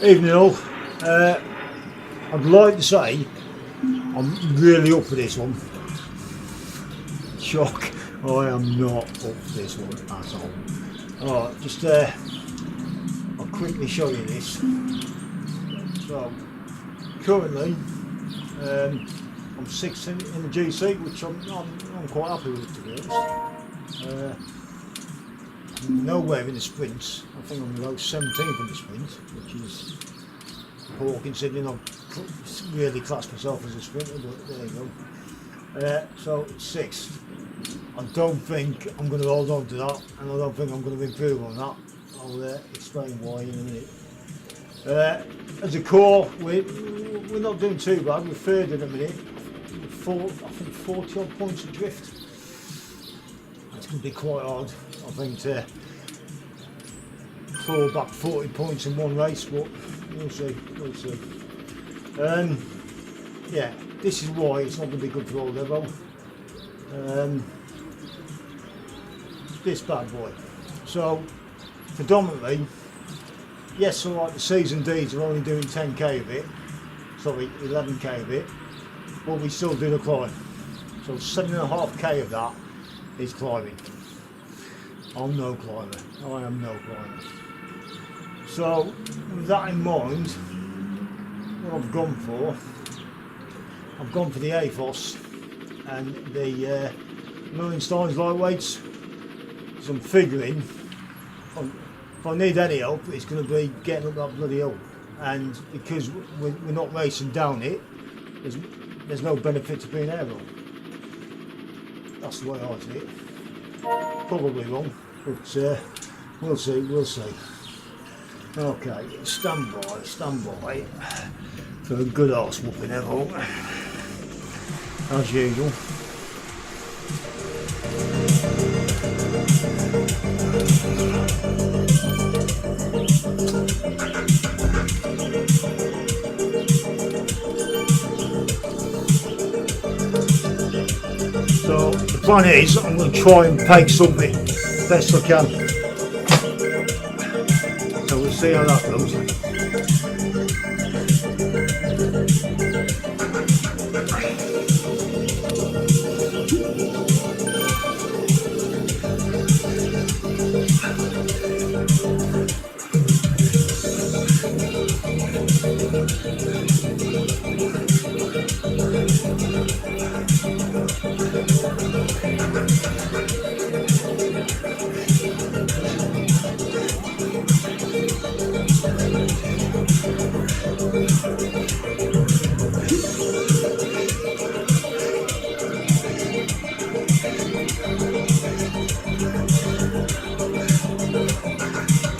Evening all. I'd like to say I'm really up for this one. Shock, I am not up for this one at all. Alright, just I'll quickly show you this. So currently I'm 6th in the GC, which I'm quite happy with, to be honest. Nowhere in the sprints. I think I'm about 17th in the sprint, which is poor considering I've really classed myself as a sprinter, but there you go. So 6th. I don't think I'm going to hold on to that, and I don't think I'm going to improve on that. I'll explain why in a minute. As a core, we're not doing too bad. We're third in a minute. I think 40 odd points adrift. It's going to be quite hard, I think, to claw back 40 points in one race, but we'll see. We'll see. Yeah, this is why it's not going to be good for OLDEVO. This bad boy. So, predominantly, yes, so like the season Ds are only doing 10k of it, sorry, 11k of it, but we still do the climb. So 7.5k of that is climbing. I'm no climber. I am no climber. So with that in mind, what I've gone for the AFOS and the Millenstein's lightweights. So I'm figuring if I need any help, it's going to be getting up that bloody hill. And because we're not racing down it, there's no benefit to being aerial. That's the way I see it. Probably wrong, but we'll see, we'll see. Okay, stand by for a good arse whooping everyone, as usual. So the plan is I'm going to try and peg something best I can. So we'll see how that goes.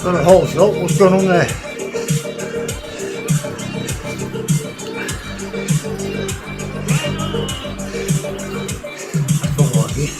Got a whole shot, what's going on there? Don't like it.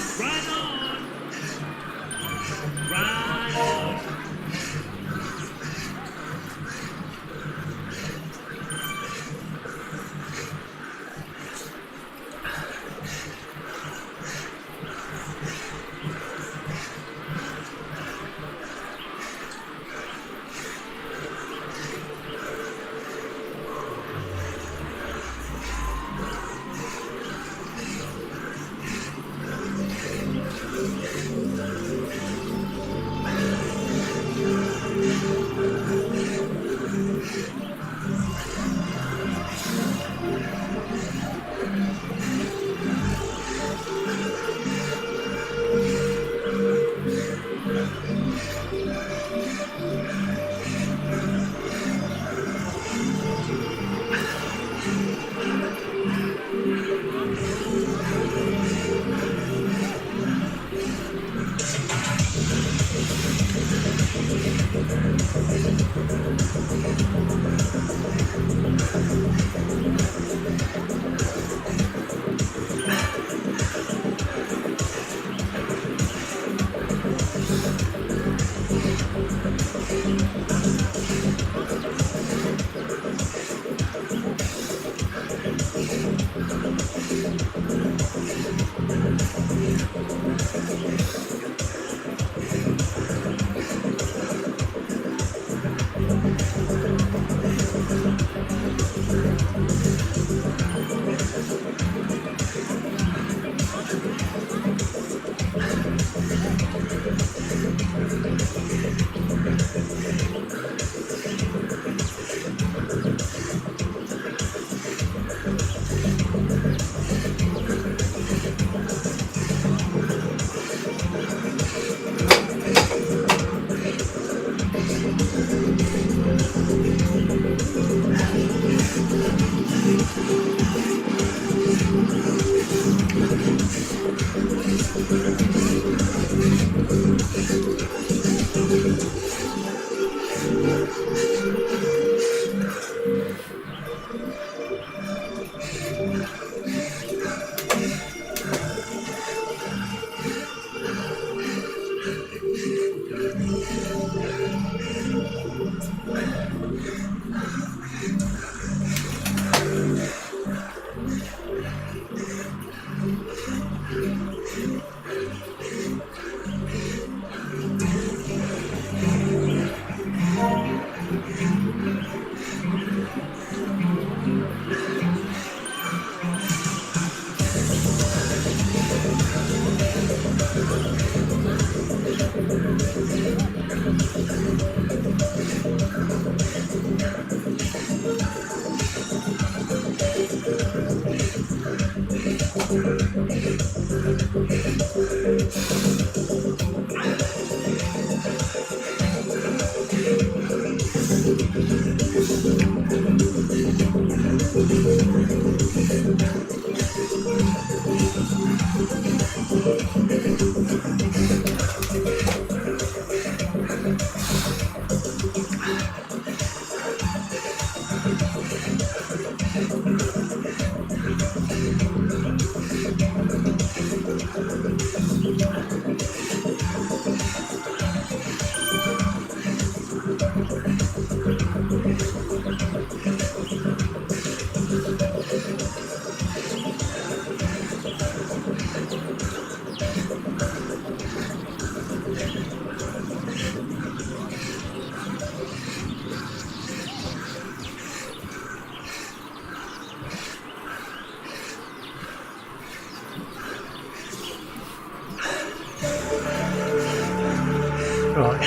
Right,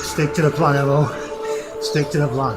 stick to the plan, Emma. Stick to the plan.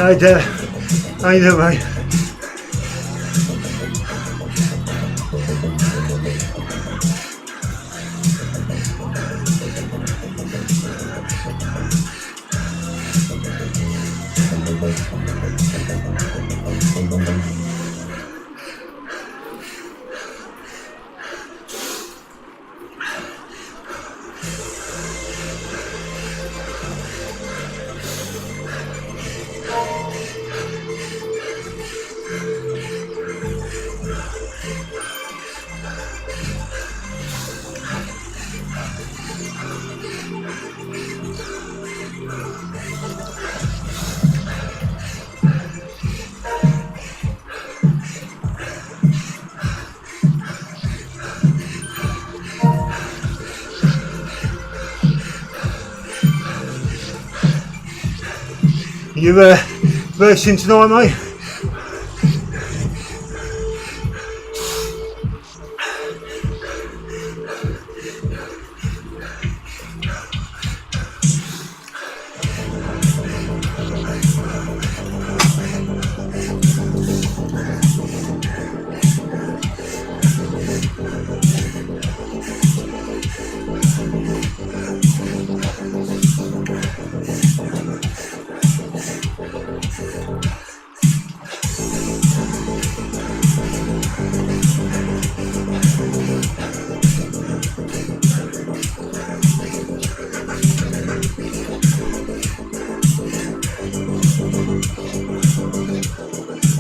How you doing, mate? You racing tonight, mate?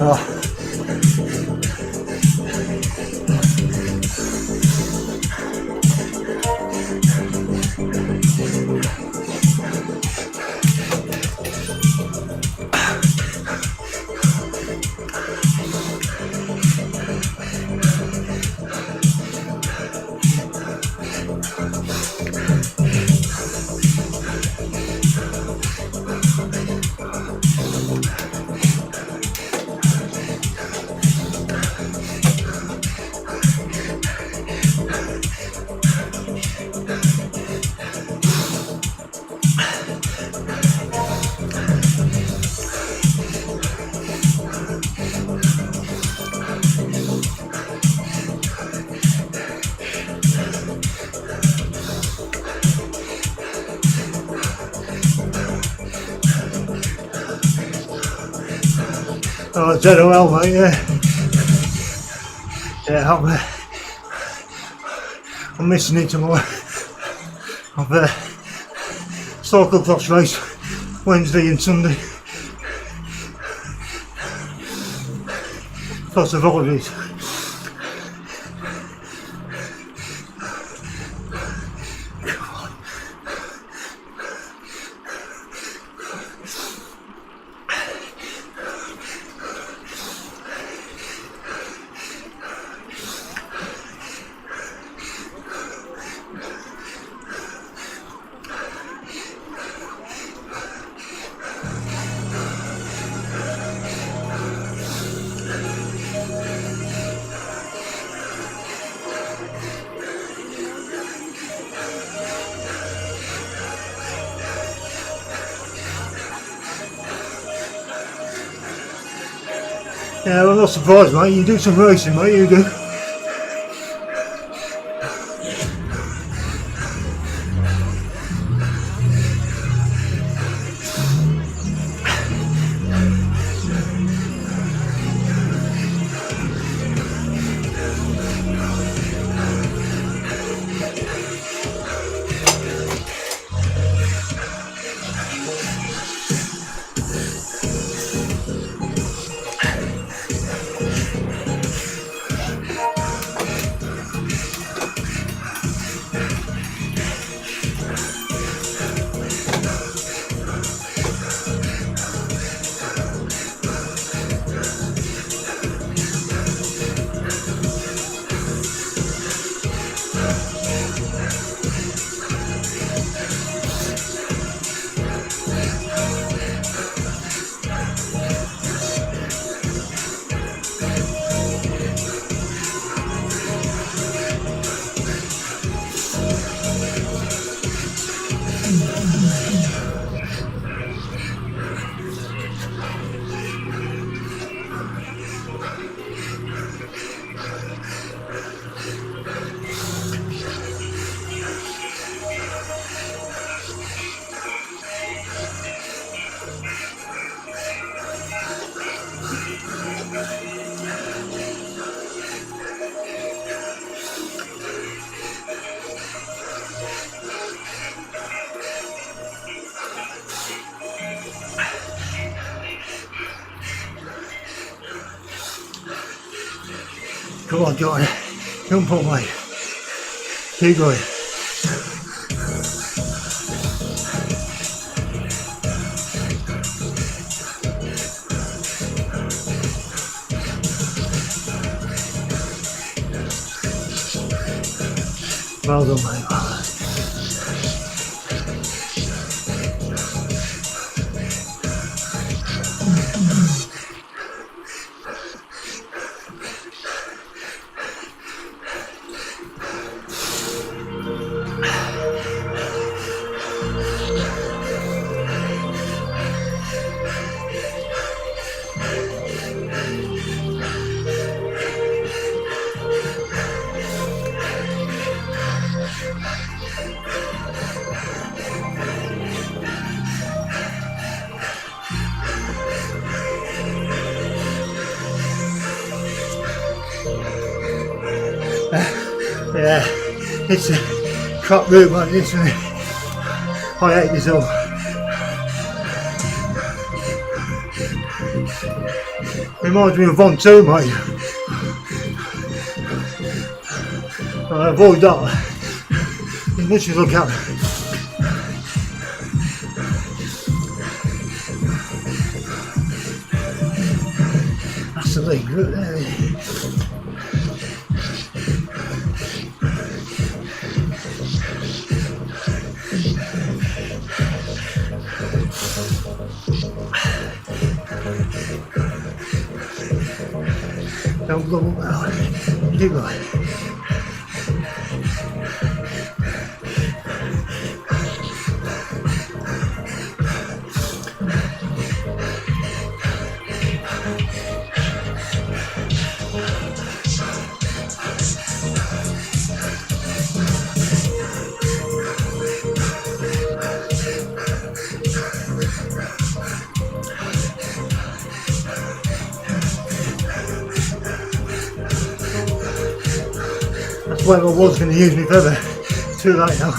Oh. Oh, dead well, mate, yeah. Yeah, I'm missing it tomorrow. I've cyclocross race Wednesday and Sunday. Plus of holidays. Yeah, I'm not surprised, mate. You do some racing, mate, you do. Come on, John. Jump on, mate. Keep going. Well done, mate. Yeah, it's a crap route, man, isn't it? I hate this all. Reminds me of 1-2, mate. I avoid that as much as I can. That's the lead route there. Don't go well. Keep going. whether I was going to use my feather. Too late now.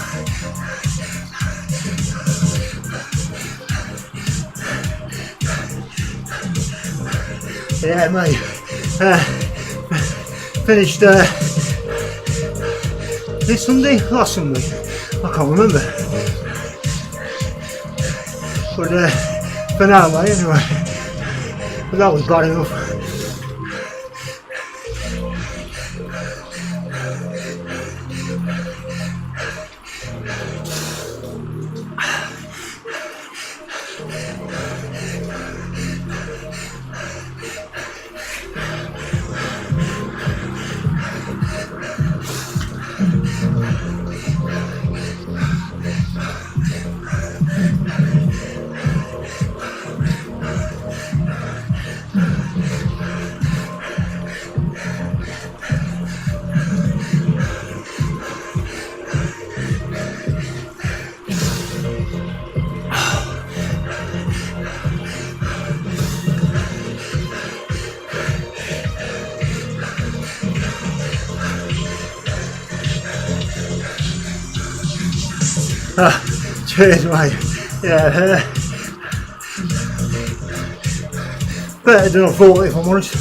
Yeah, mate. Finished this Sunday? Last Sunday? I can't remember. But for now, mate, anyway. But that was bad enough. Cheers, mate. Yeah, better than I thought, if I'm honest.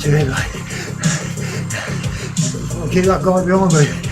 to it, like. I'll keep that guy behind me.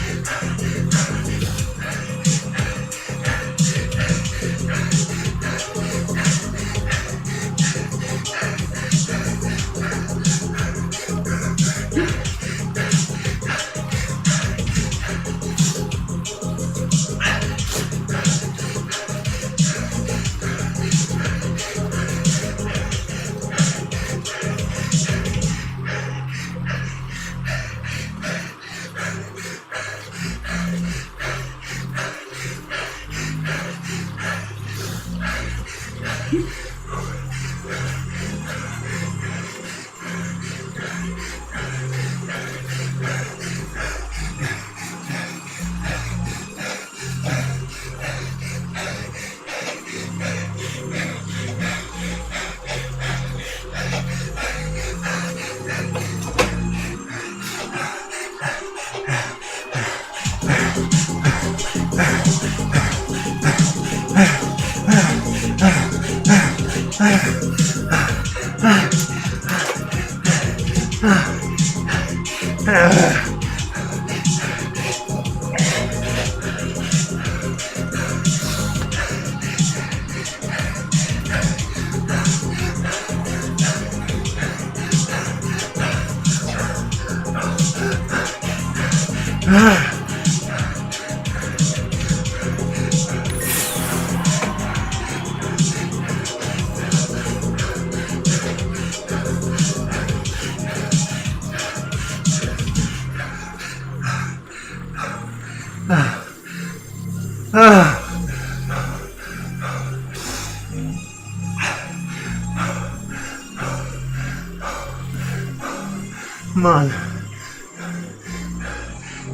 Man,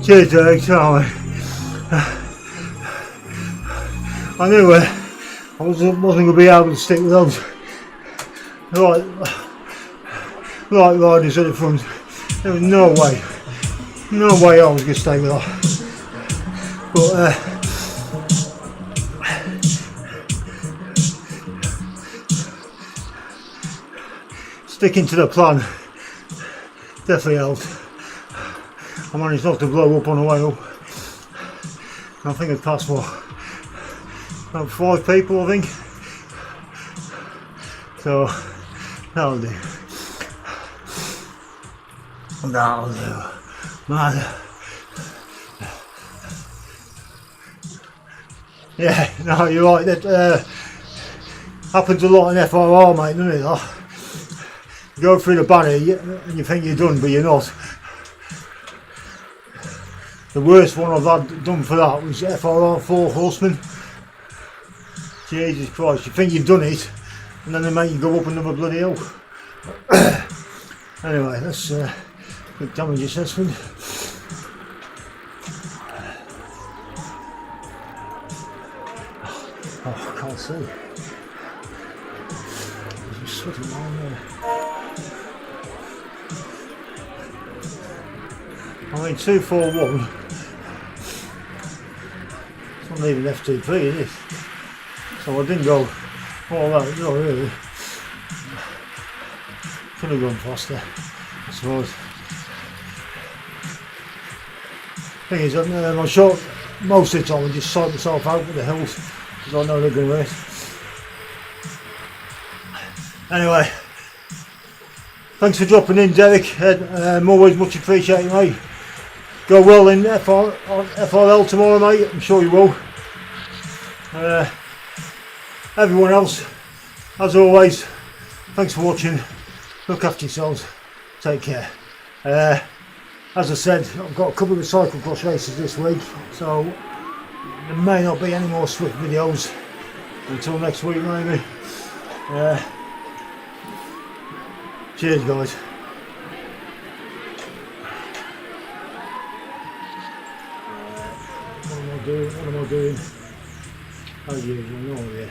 cheers, Derek, sorry. I knew I wasn't going to be able to stick with those right riders at the front. There was no way I was going to stay with that. But sticking to the plan definitely helped. I managed not to blow up on the way up. I think I'd passed about 5 people, I think. So that'll do. That'll do. Man. Yeah, no, you're right. That happens a lot in FRR, mate, doesn't it? That? You go through the barrier and you think you're done, but you're not. The worst one I've had done for that was FRR 4 Horsemen. Jesus Christ, you think you've done it, and then they make you go up another bloody hill. Anyway, that's quick damage assessment. Oh, I can't see. There's a sweating line there. I mean, 241. It's not even FTP, is it? So I didn't go all that, no, really. Could have gone faster, I suppose. Thing is, I shot most of the time and just sort myself out with the hills because I know they're going to race. Anyway, thanks for dropping in, Derek. Always much appreciated, mate. Go well in FRL tomorrow, mate. I'm sure you will. Everyone else, as always, thanks for watching. Look after yourselves. Take care. As I said, I've got a couple of cyclocross races this week, so there may not be any more Zwift videos until next week, maybe. Cheers, guys. What am I doing? Oh, yeah, no, yeah.